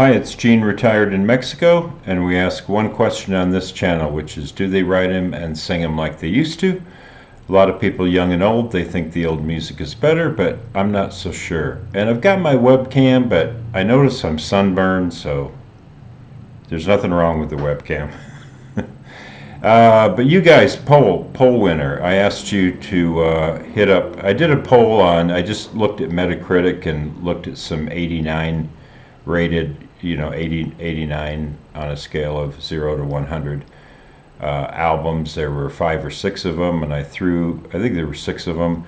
Hi, it's Gene, retired in Mexico, and we ask one question on this channel, which is, do they write him and sing him like they used to? A lot of people, young and old, they think the old music is better, but I'm not so sure. And I've got my webcam, but I notice I'm sunburned, so there's nothing wrong with the webcam. But you guys, poll winner, I asked you to hit up. I did a poll on. I just looked at Metacritic and looked at some 89 rated, 89 on a scale of 0 to 100 albums. There were 5 or 6 of them, and I think there were 6 of them,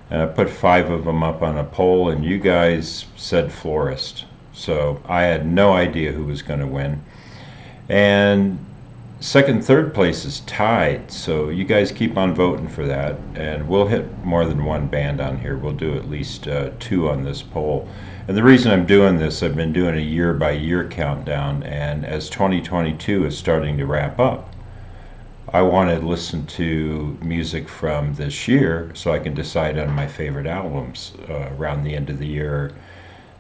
and I put 5 of them up on a poll, and you guys said Florist. So I had no idea who was going to win. And second, third place is tied, so you guys keep on voting for that, and we'll hit more than one band on here. We'll do at least 2 on this poll. And the reason I'm doing this, I've been doing a year-by-year countdown, and as 2022 is starting to wrap up, I want to listen to music from this year so I can decide on my favorite albums around the end of the year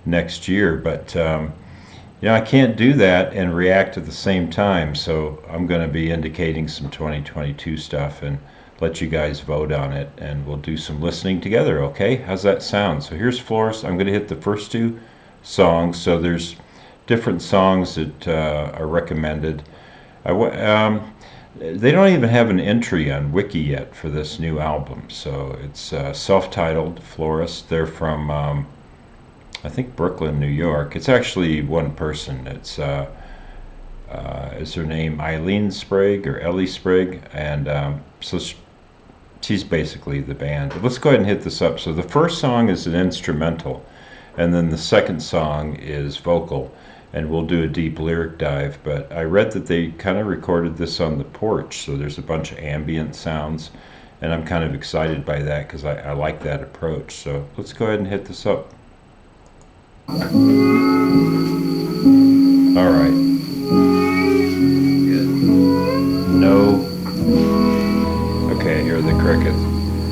next year. But I can't do that and react at the same time, so I'm going to be indicating some 2022 stuff and let you guys vote on it, and we'll do some listening together, okay? How's that sound? So here's Florist. I'm going to hit the first 2 songs, so there's different songs that are recommended. They don't even have an entry on Wiki yet for this new album, so it's self-titled Florist. They're from I think Brooklyn, New York. It's actually one person. It's is her name Eileen Sprague or Ellie Sprague, and so she's basically the band. But let's go ahead and hit this up. So the first song is an instrumental, and then the second song is vocal, and we'll do a deep lyric dive. But I read that they kind of recorded this on the porch, so there's a bunch of ambient sounds, and I'm kind of excited by that because I like that approach. So let's go ahead and hit this up. All right. No. Okay, here are the crickets.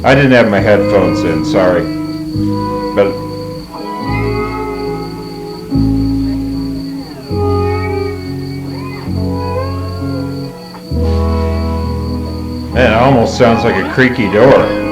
I didn't have my headphones in, sorry. But man, it almost sounds like a creaky door.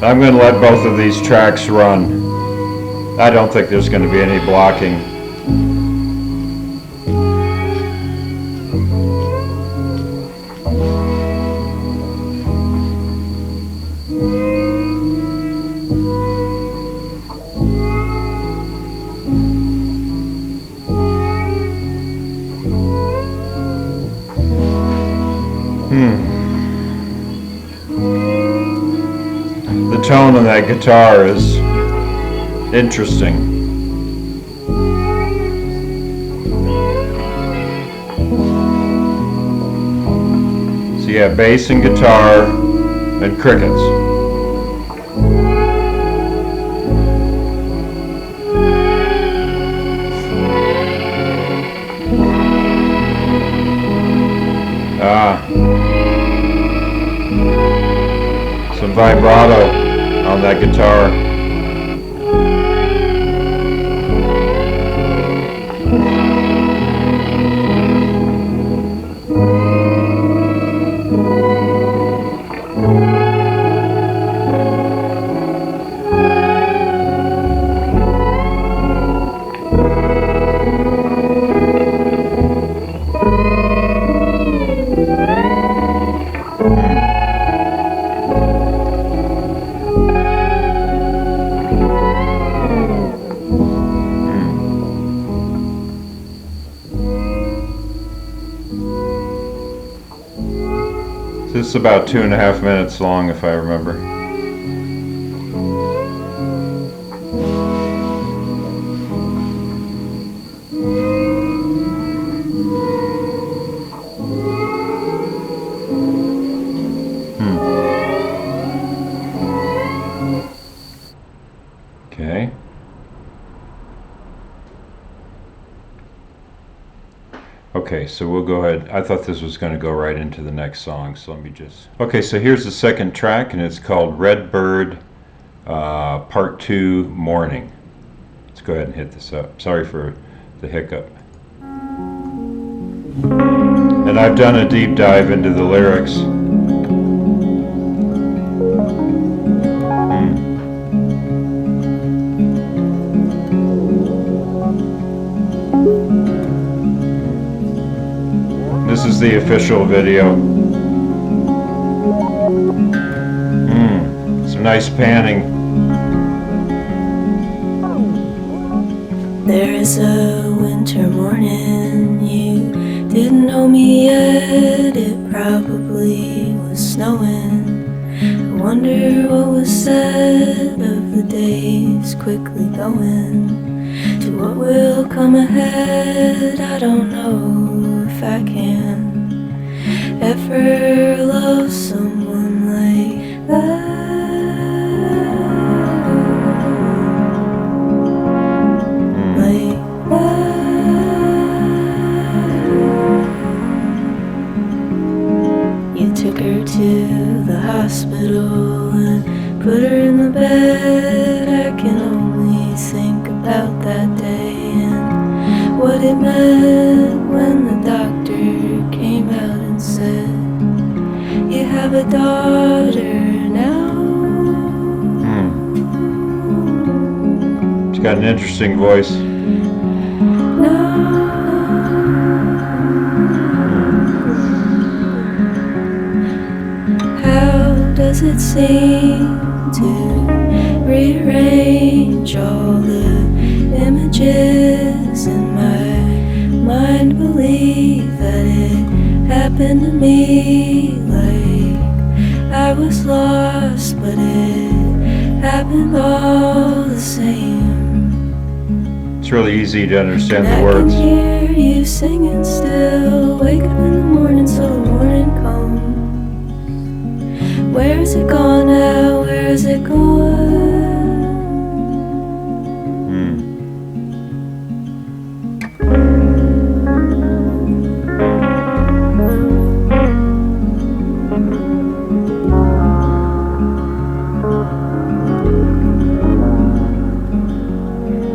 I'm going to let both of these tracks run. I don't think there's going to be any blocking. The tone on that guitar is interesting. So you have bass and guitar and crickets. Some vibrato on that guitar. This is about 2.5 minutes long, if I remember. Okay. Okay, so we'll go ahead. I thought this was going to go right into the next song, so let me just... Okay, so here's the second track, and it's called Red Bird Part 2 Morning. Let's go ahead and hit this up. Sorry for the hiccup. And I've done a deep dive into the lyrics. This is the official video. Some nice panning. There is a winter morning, you didn't know me yet, it probably was snowing. I wonder what was said of the days quickly going to what will come ahead. I don't know if I can ever love someone like that. You took her to the hospital and put her in the bed. I can only think about that day and what it meant when the doctor came out and said, you have a daughter now. She's got an interesting voice. Does it seem to rearrange all the images in my mind? Believe that it happened to me, like I was lost, but it happened all the same. It's really easy to understand and the words. I can hear you singing still. Wake up in the morning so the morning comes. Where is it gone now? Where is it gone?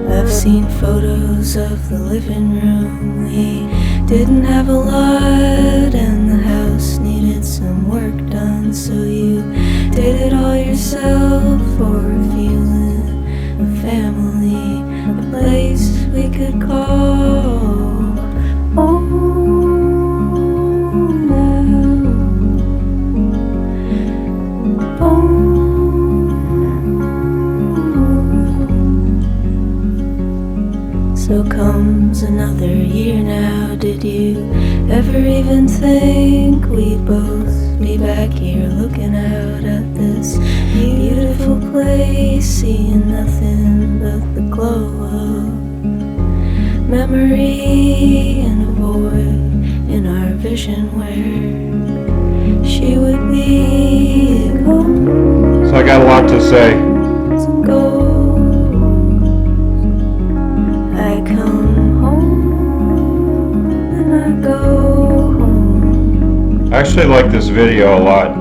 I've seen photos of the living room. We didn't have a lot and the house needed some work done, so you did it all yourself for a feeling of family, a place we could call home now. So comes another year now. Did you ever even think we'd both be back here looking out at this beautiful place, seeing nothing but the glow of memory and a void in our vision where she would be gone? So I got a lot to say. I come home and I go home. I actually like this video a lot.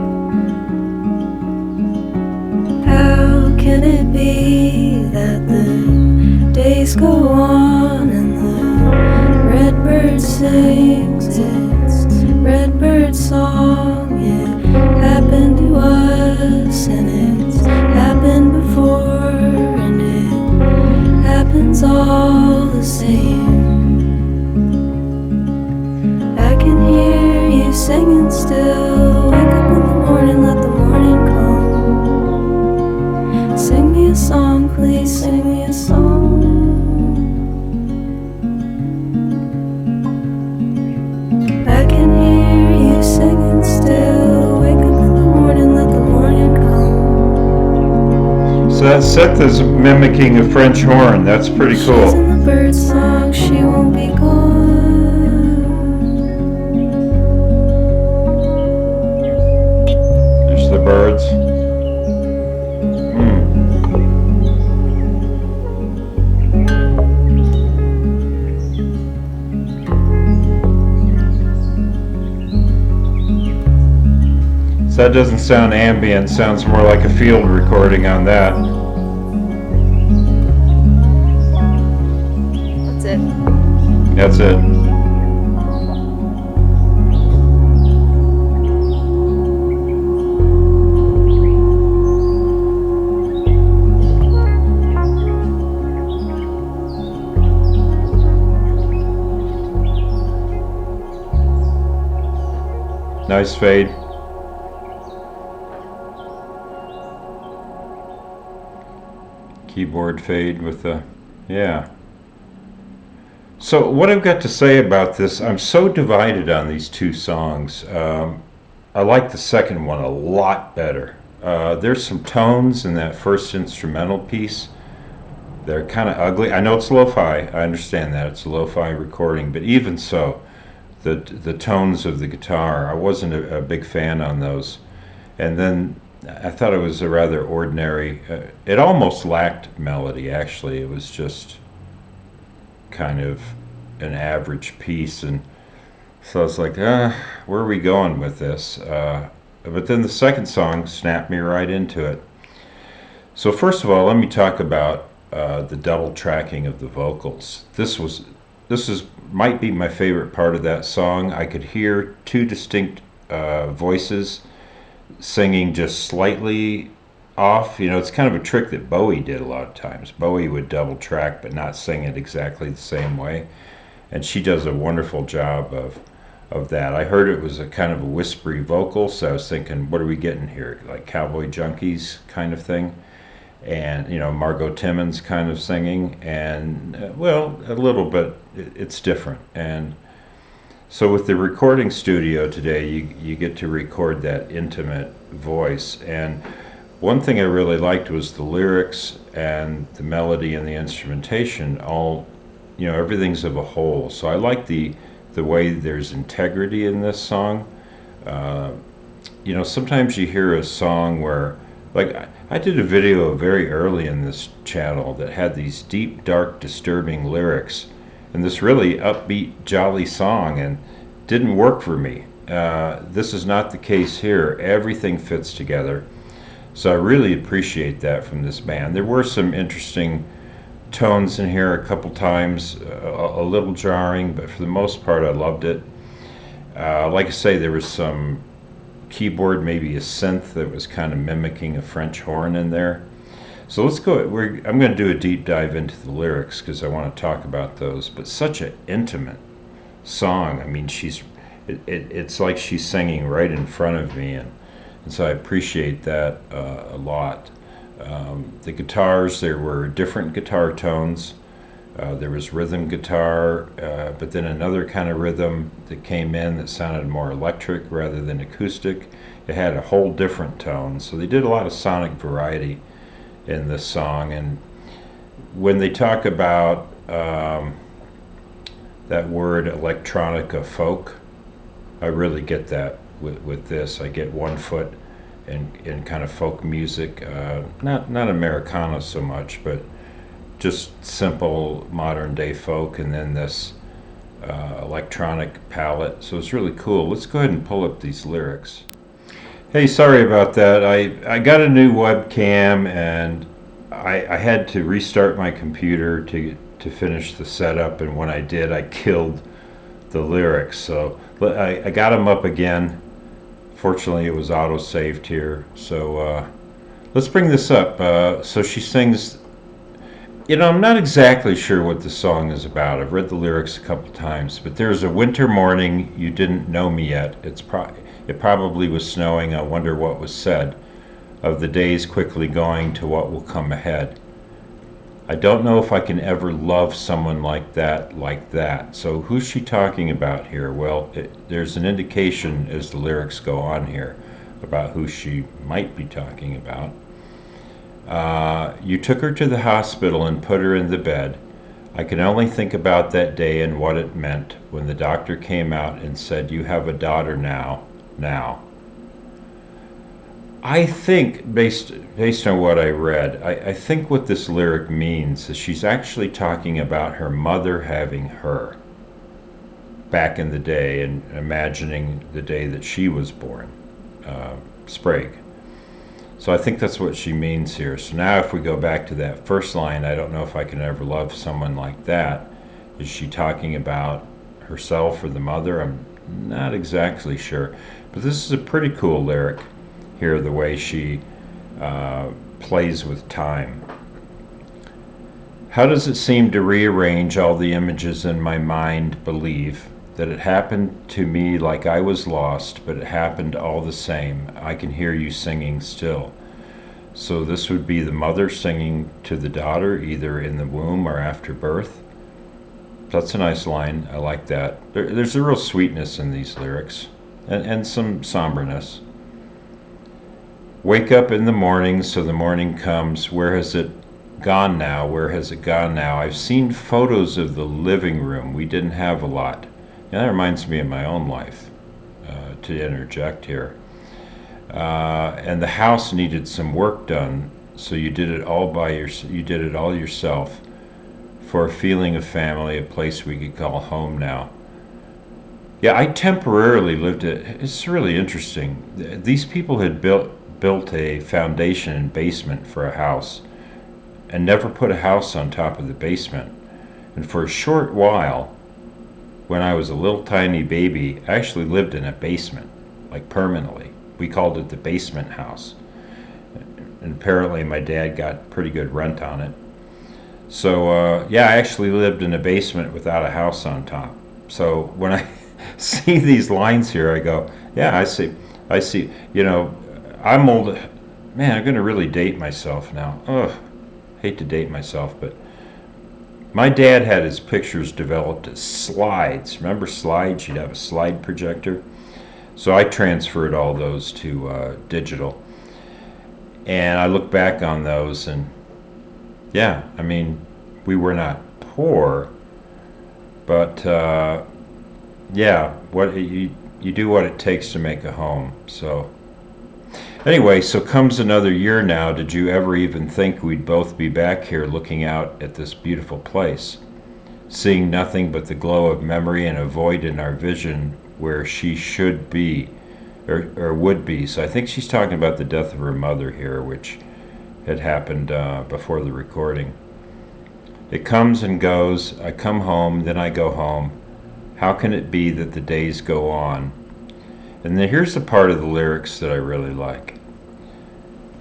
How can it be that the days go on and the red bird sings its red bird song? It happened to us and it's happened before and it happens all the same. I can hear you singing still. Wake up in the morning, let the morning come. Sing me a song, please sing me a song. I can hear you singing still. Wake up in the morning, let the morning come. So that set is mimicking a French horn. That's pretty cool. She's in the bird song, she won't be gone. There's the birds. That doesn't sound ambient, sounds more like a field recording on that. That's it. That's it. Nice fade. Keyboard fade with the, yeah. So what I've got to say about this, I'm so divided on these two songs. I like the second one a lot better. There's some tones in that first instrumental piece. They're kind of ugly. I know it's lo-fi. I understand that it's a lo-fi recording, but even so, the tones of the guitar, I wasn't a big fan on those. And then I thought it was a rather ordinary. It almost lacked melody. Actually, it was just kind of an average piece, and so I was like, where are we going with this? But then the second song snapped me right into it. So first of all, let me talk about the double tracking of the vocals. This is might be my favorite part of that song. I could hear two distinct voices singing just slightly off. You know, it's kind of a trick that Bowie did a lot of times. Bowie would double track but not sing it exactly the same way, and she does a wonderful job of that. I heard it was a kind of a whispery vocal, so I was thinking, what are we getting here? Like Cowboy Junkies kind of thing, and you know, Margot Timmons kind of singing, and well, a little bit. It's different, and so with the recording studio today, you get to record that intimate voice. And one thing I really liked was the lyrics and the melody and the instrumentation. All, you know, everything's of a whole. So I like the way there's integrity in this song. Uh, you know, sometimes you hear a song where, like, I did a video very early in this channel that had these deep, dark, disturbing lyrics, and this really upbeat, jolly song, and didn't work for me. This is not the case here. Everything fits together. So I really appreciate that from this band. There were some interesting tones in here a couple times, a little jarring, but for the most part I loved it. Like I say, there was some keyboard, maybe a synth that was kind of mimicking a French horn in there. So let's go. I'm going to do a deep dive into the lyrics because I want to talk about those. But such an intimate song. I mean, it's like she's singing right in front of me, and so I appreciate that a lot. The guitars, there were different guitar tones. There was rhythm guitar, but then another kind of rhythm that came in that sounded more electric rather than acoustic. It had a whole different tone. So they did a lot of sonic variety in this song. And when they talk about that word electronica folk, I really get that with this. I get 1 foot in kind of folk music, not Americana so much, but just simple modern day folk, and then this electronic palette. So it's really cool. Let's go ahead and pull up these lyrics. Hey, sorry about that. I got a new webcam, and I had to restart my computer to finish the setup, and when I did, I killed the lyrics. So I got them up again. Fortunately, it was auto-saved here. So let's bring this up. So she sings, you know, I'm not exactly sure what the song is about. I've read the lyrics a couple times, but there's a winter morning, you didn't know me yet. It probably was snowing. I wonder what was said of the days quickly going to what will come ahead. I don't know if I can ever love someone like that, like that. So who's she talking about here? Well, there's an indication as the lyrics go on here about who she might be talking about. You took her to the hospital and put her in the bed. I can only think about that day and what it meant when the doctor came out and said, "You have a daughter now." I think, based on what I read, I think what this lyric means is she's actually talking about her mother having her back in the day and imagining the day that she was born. Sprague. So I think that's what she means here. So now if we go back to that first line, I don't know if I can ever love someone like that. Is she talking about herself or the mother? I'm not exactly sure. But this is a pretty cool lyric here, the way she plays with time. How does it seem to rearrange all the images in my mind believe that it happened to me like I was lost, but it happened all the same. I can hear you singing still. So this would be the mother singing to the daughter, either in the womb or after birth. That's a nice line. I like that. There's a real sweetness in these lyrics, and some somberness. Wake up in the morning, so the morning comes. Where has it gone now? Where has it gone now? I've seen photos of the living room. We didn't have a lot. And that reminds me of my own life, to interject here. And the house needed some work done, so you did it all you did it all yourself, for a feeling of family, a place we could call home now. Yeah, I temporarily lived it. It's really interesting. These people had built a foundation and basement for a house, and never put a house on top of the basement. And for a short while, when I was a little tiny baby, I actually lived in a basement, like permanently. We called it the basement house. And apparently my dad got pretty good rent on it. So yeah, I actually lived in a basement without a house on top. So when I see these lines here, I go, yeah, I see, I'm old. Man, I'm going to really date myself now. Ugh, hate to date myself, but my dad had his pictures developed as slides. Remember slides? You'd have a slide projector. So I transferred all those to digital. And I look back on those, and yeah, I mean, we were not poor, but yeah, what you do what it takes to make a home. So anyway, so comes another year now. Did you ever even think we'd both be back here looking out at this beautiful place, seeing nothing but the glow of memory and a void in our vision where she should be, or would be? So I think she's talking about the death of her mother here, which had happened before the recording. It comes and goes. I come home, then I go home. How can it be that the days go on? And then here's the part of the lyrics that I really like.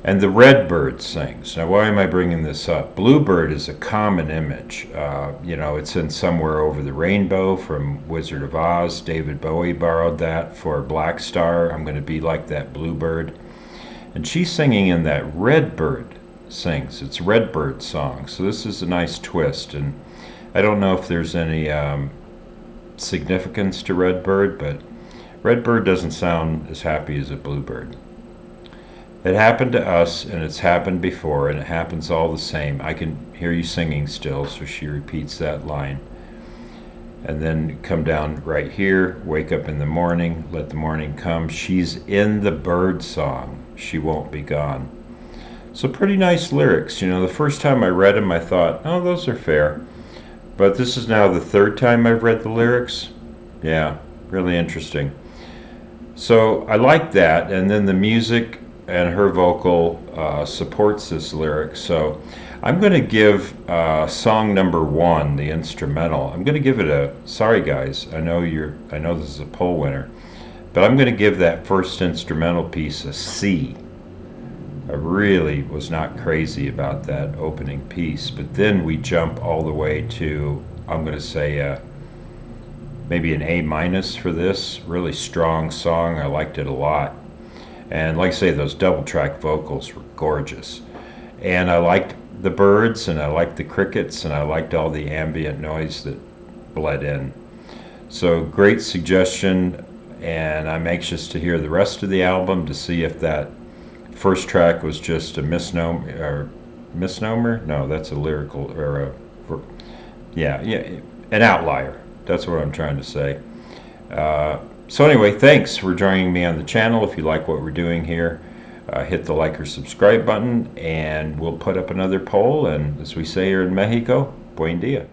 And the redbird sings. Now, why am I bringing this up? Bluebird is a common image. It's in Somewhere Over the Rainbow from Wizard of Oz. David Bowie borrowed that for Black Star. I'm going to be like that bluebird. And she's singing in that redbird sings. It's redbird song. So this is a nice twist. And I don't know if there's any significance to redbird, but redbird doesn't sound as happy as a bluebird. It happened to us, and it's happened before, and it happens all the same. I can hear you singing still, so she repeats that line. And then come down right here, wake up in the morning, let the morning come. She's in the bird song, she won't be gone. So pretty nice lyrics. The first time I read them, I thought, oh, those are fair. But this is now the third time I've read the lyrics. Yeah, really interesting. So I like that, and then the music and her vocal supports this lyric. So I'm going to give song number 1, the instrumental, I'm going to give it a, sorry guys, I know this is a poll winner, but I'm going to give that first instrumental piece a C. I really was not crazy about that opening piece, but then we jump all the way to, I'm going to say maybe an A- for this. Really strong song. I liked it a lot. And like I say, those double track vocals were gorgeous. And I liked the birds, and I liked the crickets, and I liked all the ambient noise that bled in. So great suggestion, and I'm anxious to hear the rest of the album to see if that first track was just a misnomer. No, that's a lyrical, or yeah, an outlier. That's what I'm trying to say. So anyway, thanks for joining me on the channel. If you like what we're doing here, hit the like or subscribe button, and we'll put up another poll. And as we say here in Mexico, buen dia.